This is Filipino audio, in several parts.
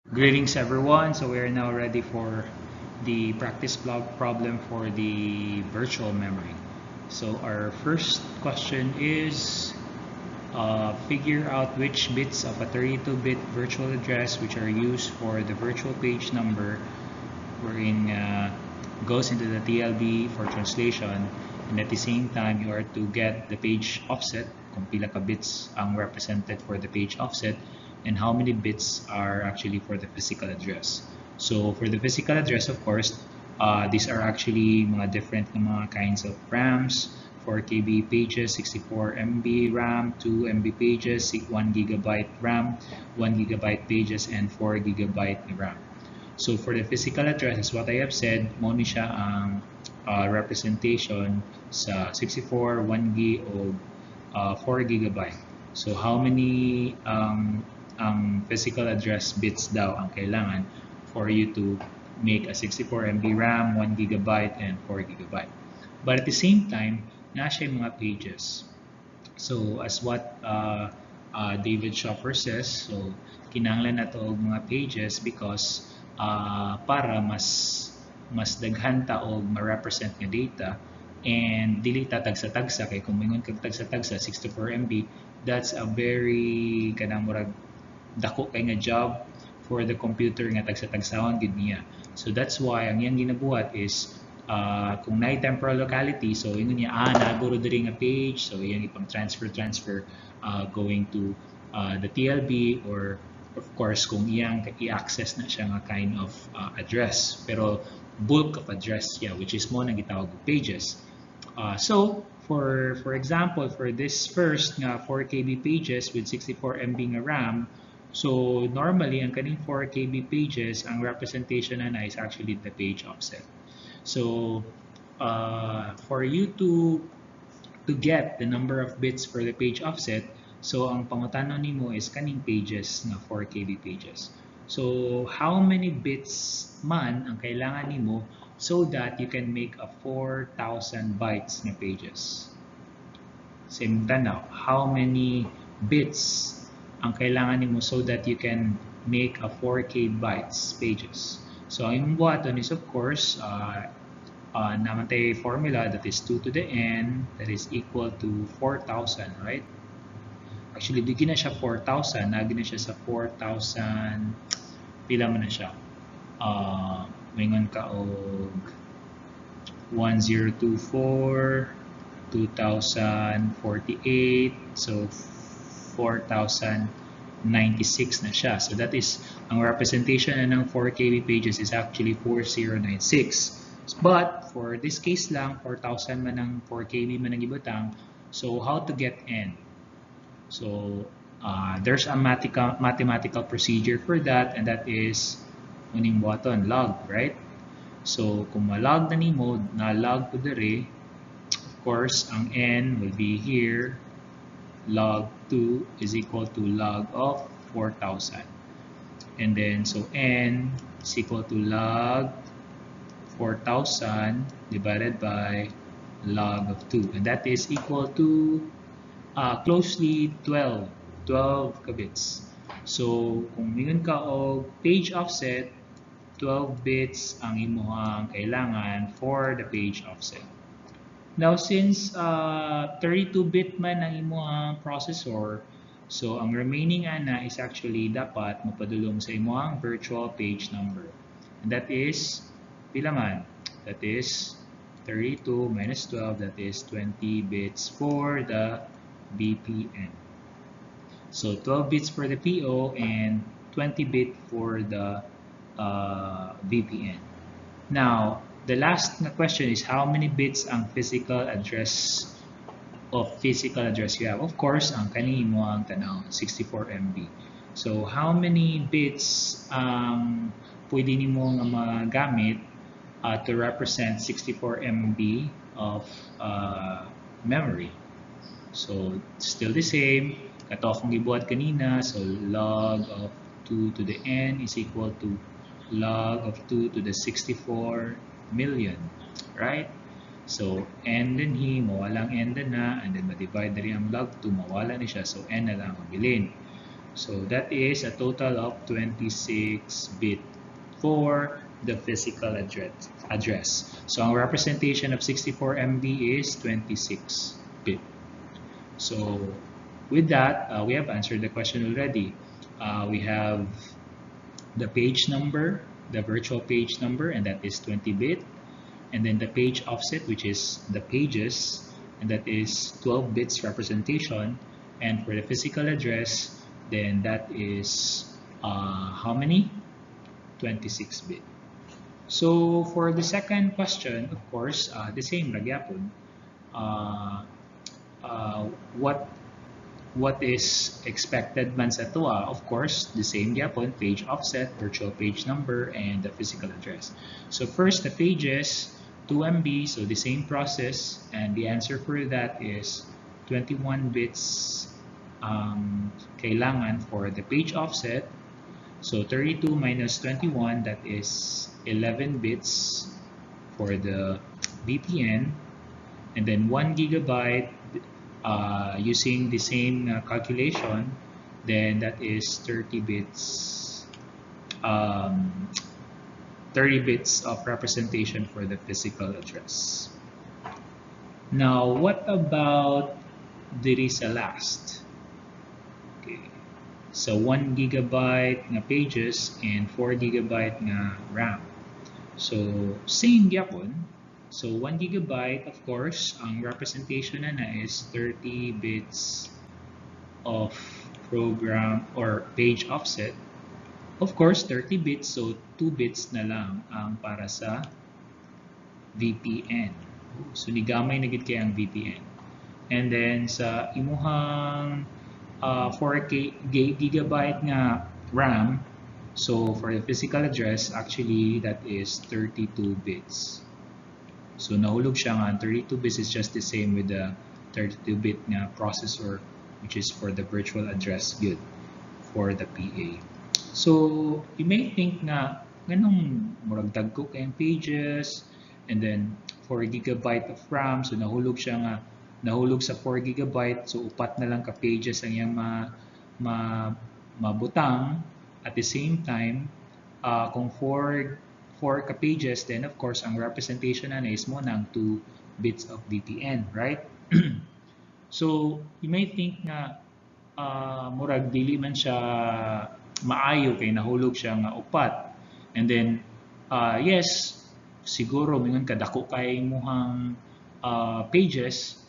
Greetings everyone. So we are now ready for the practice problem for the virtual memory. So our first question is figure out which bits of a 32-bit virtual address which are used for the virtual page number wherein goes into the TLB for translation, and at the same time you are to get the page offset kung pila ka bits ang represented for the page offset and how many bits are actually for the physical address. So for the physical address, of course, these are actually mga different na mga kinds of RAMs, 4 KB pages, 64 MB RAM, 2 MB pages, 1 gigabyte RAM, 1 gigabyte pages, and 4 gigabyte RAM. So for the physical address, as what I have said, mo ni siya ang representation sa 64, 1 GB o 4 gigabyte. So how many ang physical address bits daw ang kailangan for you to make a 64 MB RAM, 1 gigabyte, and 4 gigabyte. But at the same time, nasa yung mga pages. So as what David Schoffer says, so kinahanglan na to mga pages because para mas daghan ta og ma-represent nga data and dili ta tagsa-tagsa kay kung mingon kag tagsa-tagsa 64 MB, that's a very kanang murag dako kay nga job for the computer nga tagsa-tagsahon gid niya. So that's why ang iyang ginabuhat is kung na temporal locality, so yun niya, naguro diri nga page, so iyang ipang transfer going to the TLB, or of course kung iyang i-access na siya nga kind of address, pero bulk of address, yeah, which is mo nang gitawag pages. So for example, for this first nga 4 KB pages with 64 MB nga RAM, so normally ang kaning 4 KB pages, ang representation na is actually the page offset. So for you to get the number of bits for the page offset, so ang pangutanon nimo is kaning pages na 4 KB pages. So how many bits man ang kailangan nimo so that you can make a 4,000 bytes na pages? Same tanaw, how many bits ang kailangan nimo so that you can make a 4K bytes pages? So ang imong buhaton is of course namatay formula that is 2 to the n that is equal to 4,000, right? Actually, di na siya 4,000, nagi na siya sa 4,000, pila man na siya. Mingon ka og 1024, 2048, so 4,096 na siya. So that is, ang representation na ng 4 KB pages is actually 4096. But for this case lang, 4,000 man ang 4 KB man ang ibutang. So how to get n? So there's a mathematical procedure for that, and that is uning button log, right? So kung malog na nimo, na log ko dere, of course ang n will be here. Log 2 is equal to log of 4,000. And then so n is equal to log 4,000 divided by log of 2, and that is equal to closely 12 bits. So kung mingon ka og page offset, 12 bits ang imuhang kailangan for the page offset. Now since 32-bit man ang imuhang processor, so ang remaining ana is actually dapat mapadulong sa imuhang virtual page number, and that is pila man? That is 32 minus 12, that is 20 bits for the BPN. So 12 bits for the PO and 20 bit for the VPN. Now, the last question is how many bits ang physical address you have. Of course, ang kanin mo ang tanaw, 64 MB. So, how many bits pwede nimo nga magamit to represent 64 MB of memory? So still the same, kato akong gibuhat kanina, so log of 2 to the n is equal to log of 2 to the 64 million, right? So n din hi, mawalang n din na, and then ma-divide na rin ang log 2, mawala na siya, so n na lang ang bilin. So that is a total of 26 bit for the physical address. So our representation of 64 MB is 26 bit. So with that, we have answered the question already. We have the page number, the virtual page number, and that is 20 bit. And then the page offset, which is the pages, and that is 12 bits representation. And for the physical address, then that is how many? 26 bit. So for the second question, of course, the same ragyapon. Uh, uh, what is expected man sa tuwa? Of course, the same gyapon, page offset, virtual page number, and the physical address. So first, the pages, 2 MB, so the same process, and the answer for that is 21 bits kailangan for the page offset. So 32 minus 21, that is 11 bits for the VPN, and then 1 gigabyte using the same calculation, then that is 30 bits 30 bits of representation for the physical address. Now, what about diri sa last? Okay. So 1 gigabyte na pages and 4 gigabyte na RAM. So same gyapon. So 1 gigabyte, of course, ang representation na is 30 bits of program or page offset. Of course, 30 bits, so 2 bits na lang ang para sa VPN. So nigamay na gid kay ang VPN. And then sa imuhang 4 gigabyte nga RAM, so for the physical address, actually that is 32 bits. So nahulog siya nga, 32 bits is just the same with the 32-bit nga processor, which is for the virtual address good for the PA. So you may think na ganong murag dagko kayong pages, and then 4 gigabyte of RAM, so nahulog siya nga, nahulog sa 4 gigabyte, so upat na lang ka pages ang iyang mabutang. At the same time, kung 4 ka pages, then of course ang representation na is mo ng 2 bits of VPN, right? So you may think na murag dili man siya maayo kay nahulog siya nga upat. And then yes, siguro mingon ka dako kay muhang pages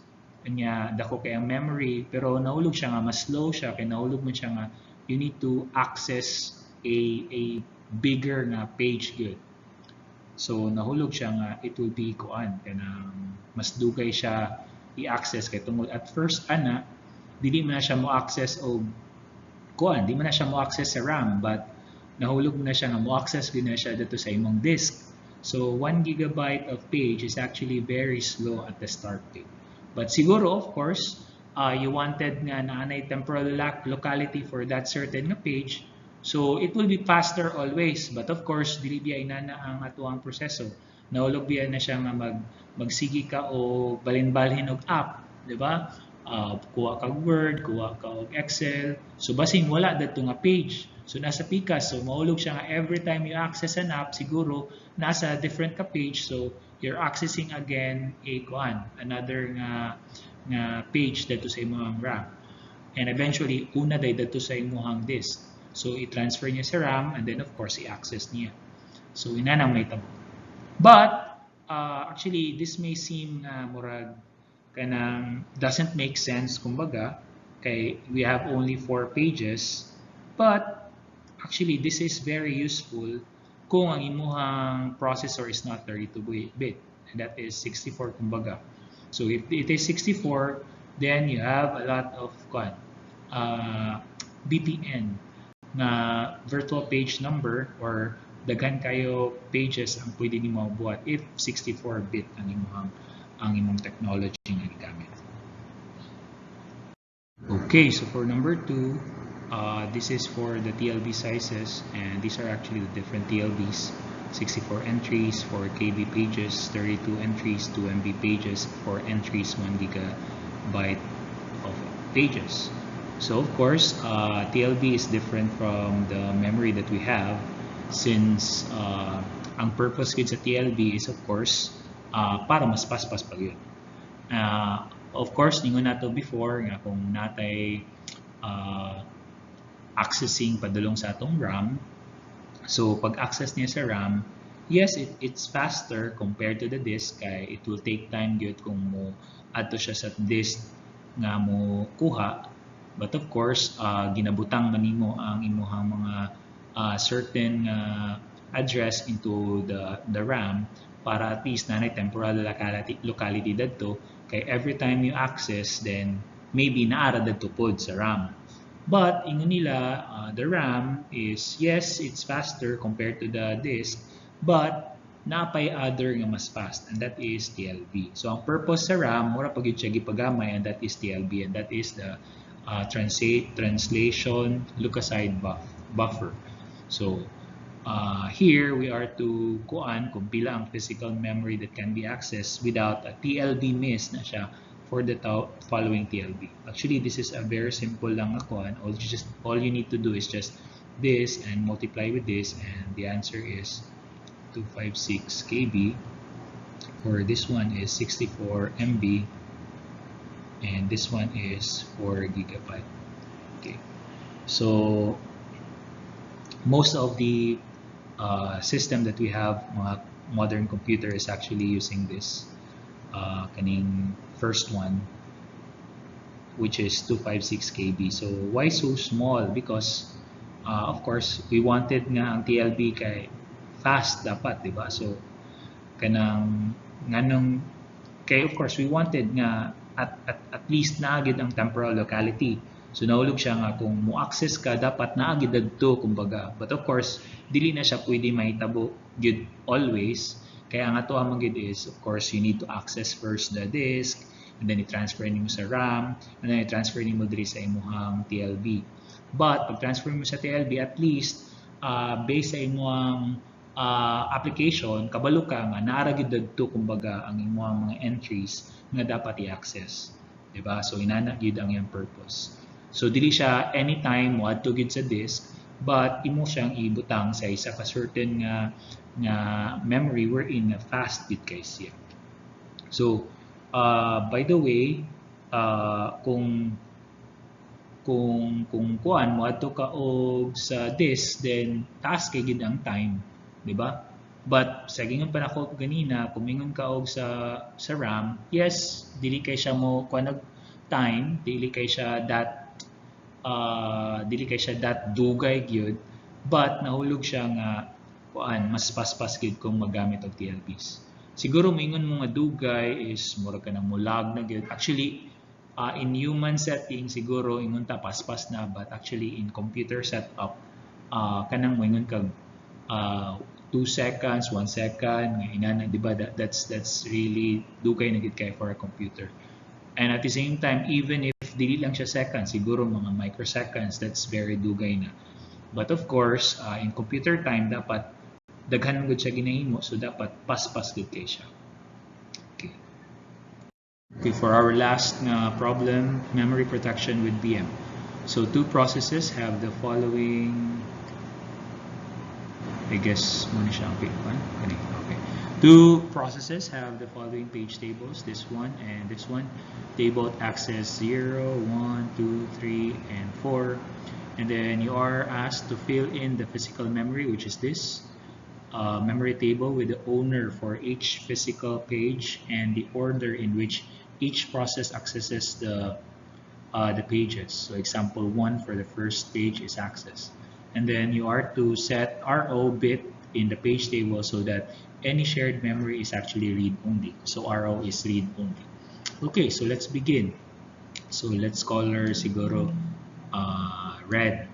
kanya dako kay ang memory, pero nahulog siya nga mas slow siya kay nahulog man siya nga you need to access a bigger nga page good. So nahulog siya nga it will be kuan kanang mas dugay siya i-access kay tungod at first ana dili man na siya mo access og kuan, di man na siya mo access sa RAM, but nahulog na siya nga mo access gid na siya dito sa imong disk. So 1 gigabyte of page is actually very slow at the start page. But siguro of course you wanted nga naanay temporal locality for that certain nga page. So it will be faster always, but of course dili biya inana ang atuang proseso. Nahulog biya na siya nga magsigi ka o balhin-balhin og app, di ba? Kuha ka Word, kuha ka og Excel. So basing wala dadto nga page. So nasa pikas, so mahulog siya nga every time you access an app, siguro nasa different ka page. So you're accessing again another nga page dadto sa imong RAM. And eventually una day dadto sa imong disk. So i-transfer niya sa RAM and then of course i-access niya. So ina nang may tabo. But actually this may seem murag kanang doesn't make sense kumbaga kay we have only 4 pages, but actually this is very useful kung ang imuhang processor is not 32-bit and that is 64 kumbaga. So if it is 64, then you have a lot of VPN na virtual page number or daghan kayo pages ang pwede nimo buhat if 64-bit ang imong technology nga gigamit. Okay, so for number 2, this is for the TLB sizes, and these are actually the different TLBs. 64 entries, 4 KB pages, 32 entries, 2 MB pages, 4 entries, 1 gigabyte of pages. So of course, TLB is different from the memory that we have since ang purpose gid sa TLB is of course para mas paspas pa yun. Of course, ningon nato before nga kung natay uh, accessing padulong sa atong RAM. So pag access niya sa RAM, yes, it's faster compared to the disk kay it will take time gyud kung mo adto siya sa disk nga mo kuha. But of course, ginabutang man nimo ang imuhang mga certain address into the RAM para at least nanay temporal locality dadto kay every time you access then maybe naara dadto pod sa RAM. But ingon nila, the RAM is, yes, it's faster compared to the disk, but napay other nga mas fast, and that is TLB. So ang purpose sa RAM, mura pag siya gipagamay, and that is TLB, and that is the translation look-aside buffer. So here we are to kuan kung pila ang physical memory that can be accessed without a TLB miss na siya for the following TLB. Actually, this is a very simple lang na kuan. All you need to do is just this and multiply with this, and the answer is 256 KB. For this one is 64 MB, and this one is 4 gigabyte. Okay, so most of the system that we have, mga modern computer, is actually using this kaning first one, which is 256 KB. So why so small? Because of course we wanted nga ang TLB kay fast dapat, di ba? So kanang nganong kay of course we wanted nga at least naagid ang temporal locality. So nahulog siya nga kung mo-access ka dapat naagid adto kumbaga. But of course dili na siya pwede mahitabo gyud always. Kaya ang ato ang magid is of course you need to access first the disk, and then i-transfer nimo sa RAM, and then i-transfer nimo diri sa imuhang TLB. But pag transfer mo sa TLB, at least based sa imuhang application, kabalo ka nga naara gyud adto kumbaga ang imuhang mga entries nga dapat i-access, diba? So inana gyud ang iyang purpose. So dili siya anytime mo adto gyud sa disk, but imo siyang ibutang sa isa ka certain nga memory wherein fast bit kay siya. So by the way, kung kuan mo adto ka og sa disk, then taas kay gid ang time, di ba? But sa gingon pa nako ganina, kumingon ka og sa RAM, yes, dili kay siya mo kuan og time, dili kay siya that dugay gyud, but nahulog siya nga kuan mas paspas gyud kung magamit og TLBs. Siguro mingon mo nga dugay is mura ka nang mulag na gyud. Actually, in human setting siguro ingon ta paspas na, but actually in computer setup kanang moingon kag 2 seconds, 1 second nga inana, di ba? That's really dugay na gid kay for a computer. And at the same time, even if dili lang siya seconds, siguro mga microseconds, that's very dugay na. But of course, in computer time dapat daghan gud siya ginahimo, so dapat paspas gid kay siya. Okay. Okay, for our last problem, memory protection with VM. So two processes have the following, I guess muna siya ang one. Okay. Two processes have the following page tables, this one and this one. They both access 0, 1, 2, 3, and 4. And then you are asked to fill in the physical memory, which is this memory table with the owner for each physical page and the order in which each process accesses the pages. So example 1 for the first page is access. And then you are to set RO bit in the page table so that any shared memory is actually read only. So RO is read only. Okay, so let's begin. So let's color siguro red.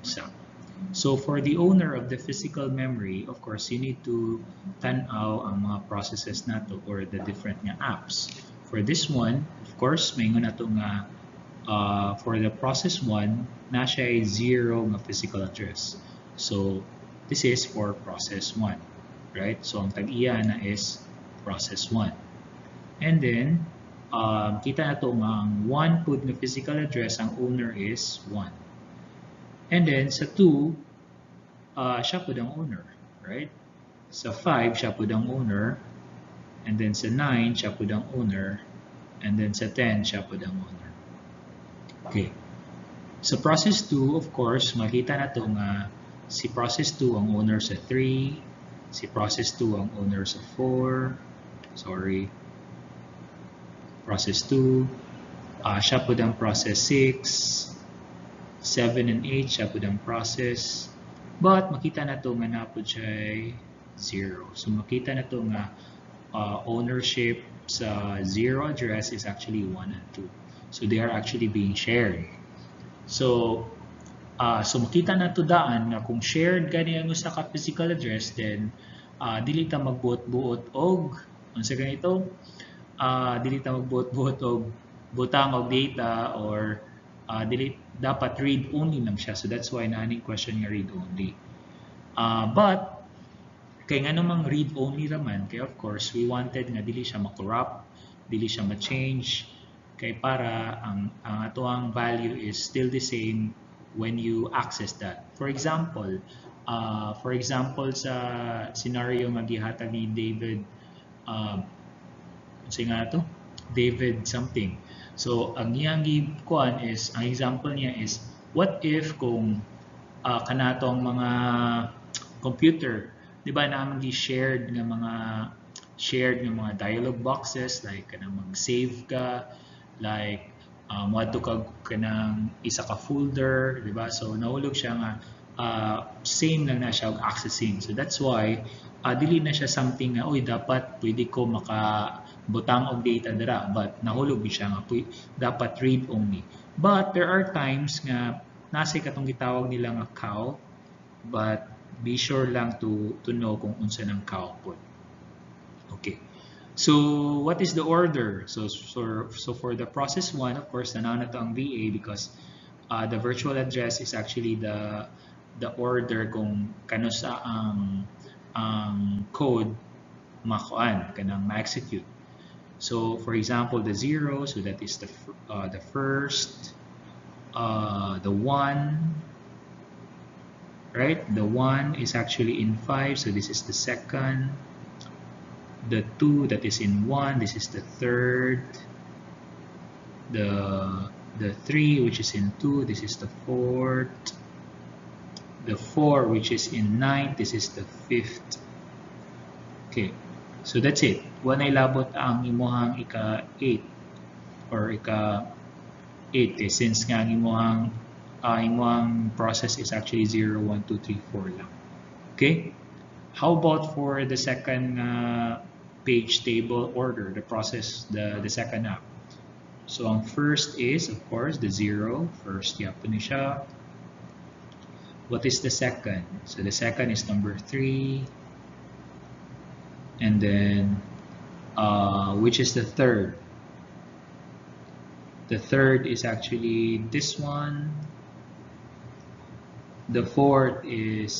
So for the owner of the physical memory, of course, you need to tanaw ang mga processes nato or the different nga apps. For this one, of course, maingon nato nga for the process 1, na siya ay 0 nga physical address. So this is for process 1, right? So ang tag-iya na is process 1. And then kita na to nga ang 1 pud nga physical address, ang owner is 1. And then sa 2, siya pud ang owner, right? Sa 5, siya pud ang owner. And then sa 9, siya pud ang owner. And then sa 10, siya pud ang owner. Okay. Sa process 2, of course, makita na to nga si process 2 ang owner sa 3, si process 2 ang owner sa 4, sorry, process 2, siya pud ang process 6, 7 and 8, siya pud ang process, but makita na to nga napod siya 0. So makita na to nga ownership sa 0 address is actually 1 and 2. So they are actually being shared. So makita na to daan nga kung shared gani ang usa ka physical address, then dili ta magbuot-buot og unsa ganito, dili ta magbuot-buot og butang og data, or dili dapat read only lang siya. So that's why naaning question nga read only. But kay nga namang read only raman, kay of course we wanted nga dili siya ma-corrupt, dili siya ma-change, kay para ang atoang value is still the same when you access that. For example sa scenario nga gihatag ni David, David something. So ang iyang kuan is, ang example niya is, what if kung kanatong mga computer, di ba naman shared nga mga dialog boxes, like kanang mag-save ka, like moadto ka kanang isa ka folder, di ba? So nahulog siya nga same lang na siya og accessing. So that's why dili na siya something nga oy dapat pwede ko makabutang og data dira, but nahulog siya nga dapat read only. But there are times nga nasa katong gitawag nila nga cow, but be sure lang to know kung unsa ng cow pod. Okay. So what is the order? So for the process 1, of course, nanaw na to ang VA because the virtual address is actually the order kung kano sa ang code makuan kanang ma-execute. So for example, the 0, so that is the first, the 1, right? The 1 is actually in 5, so this is the second. The 2, that is in 1, this is the third. The 3, which is in 2, this is the fourth. The 4, which is in 9, this is the fifth. Okay, so that's it. Wa nay labot ang imuhang ika-8 or ika-8 since nga ang imuhang process is actually 0, 1, 2, 3, 4 lang. Okay, how about for the second page table order, the process, the second app? So ang first is of course the 0, first yapon ni siya. What is the second? So the second is number 3, and then which is the third? The third is actually this one. The fourth is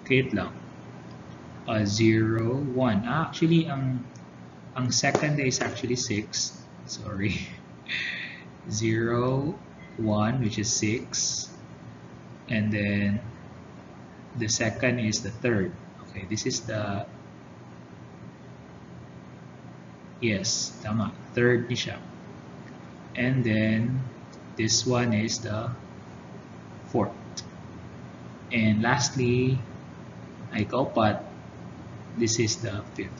wait lang, 0, 1. Actually ang second is actually 6, sorry. 0, 1, which is 6, and then the second is the third. Okay, this is the, yes, tama, third ni siya. And then this one is the fourth. And lastly, ay kaupat, this is the fifth.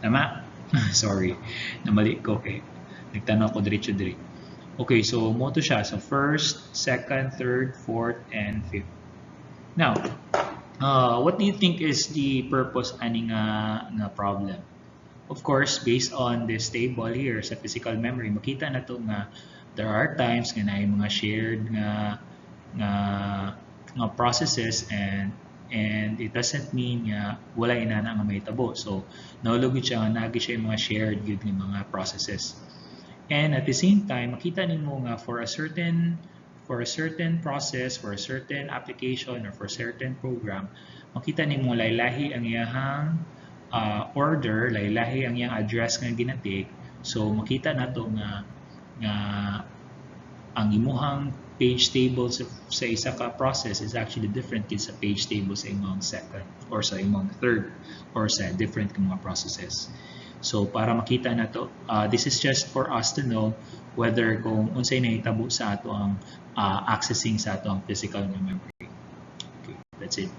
Tama? Sorry, namali ko kay nagtanong ko diretso. Okay, so mo to siya. So first, second, third, fourth, and fifth. Now, what do you think is the purpose ani nga problem? Of course, based on this table here sa physical memory, makita na to nga there are times nga naay mga shared nga processes, and it doesn't mean nga wala inana nga mahitabo. So nahulog siya nga nagi siya mga shared gyud nga mga processes. And at the same time, makita nimo nga for a certain for a certain process, for a certain application, or for a certain program, makita nimo lahi-lahi ang iyahang order, lahi-lahi ang iyang address nga ginatik. So makita nato nga ang imuhang page table sa isa ka process is actually different kid sa page table sa imong second or sa imong third or sa different mga processes. So para makita na to, this is just for us to know whether kung unsay nahitabo sa ato ang accessing sa ato ang physical memory. Okay, that's it.